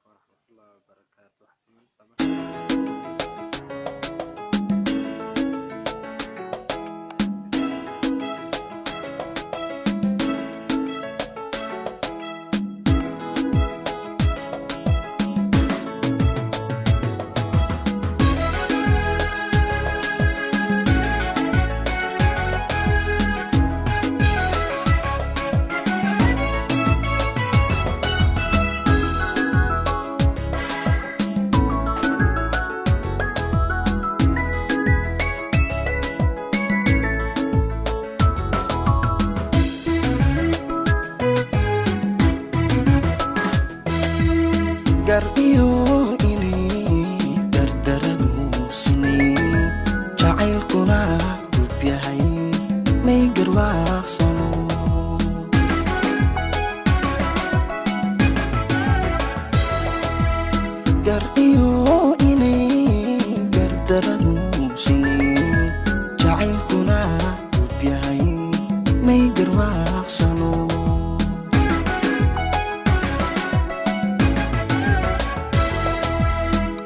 ورحمة الله وبركاته. احتمال سامح. Garbiyo ini dardaradu sinayn jacaylkuna gub yahay may garwaaqsano Garbiyo ini dardaradu sinayn jacaylkuna gub yahay may garwaaqsano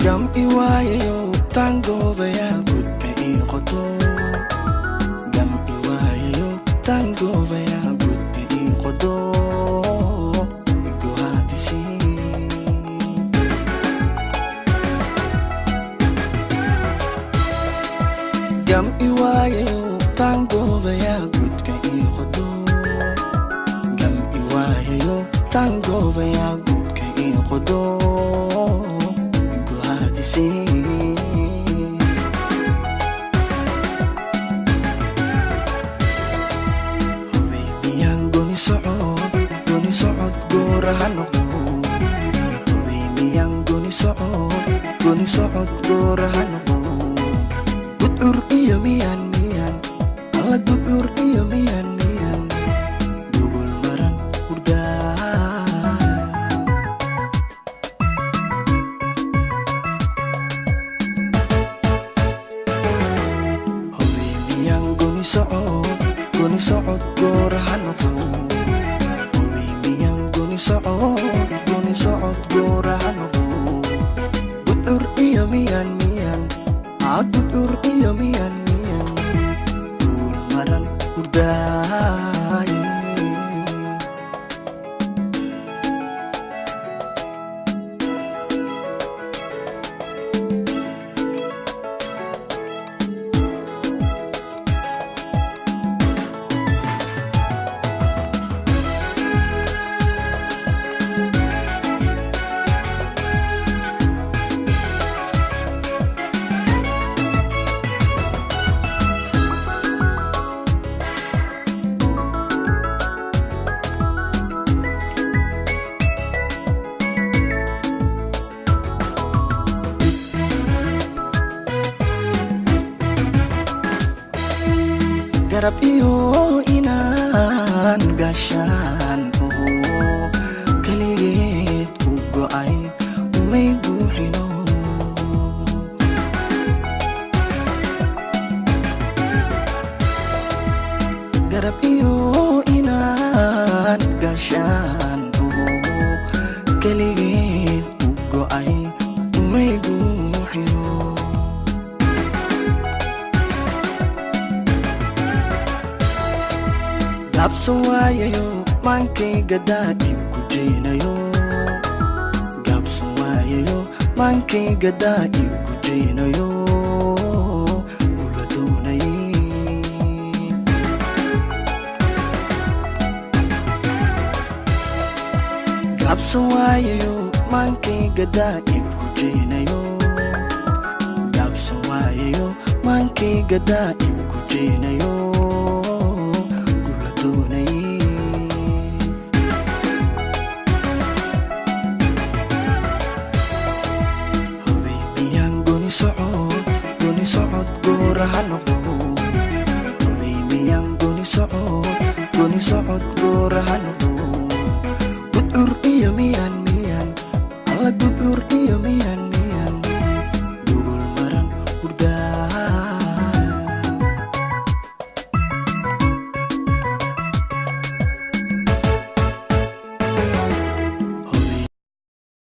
Gam iwayo tango vaya gudbe iqoto Gam iwayo tango vaya gudbe iqoto Igo hadisi Gam iwayo tango vaya gudbe iqoto Gam iwayo tango vaya gudbe iqoto Hubimiyang goni socod gooraha noqdo Hubimiyang goni socod gooraha noqdo Gudcur iyo miyan alla gudcur iyo miyan gugul maran hurdaa Goni socod gooraha noqdo Hubimiyang goni socod gooraha noqdo Gudcur iyo miyan gudcur iyo miyan gugul maran hurdaay Garab iyo inaan gashaan kaligeed u go'ay umay buuxino Garab iyo inaan gashaan kaligeed u go'ay umay buuxino Gabsan waayayo maankayga daa'ib ku jeynayo Gabsan waayayo maankayga daa'ib ku jeynayo Gula doonay Gabsan waayayo maankayga daa'ib ku jeynayo Gabsan waayayo maankayga daa'ib ku jeynayo Hubimiyang goni socod gooraha noqdo Hubimiyang goni socod gooraha noqdo Gudcur iyo miyan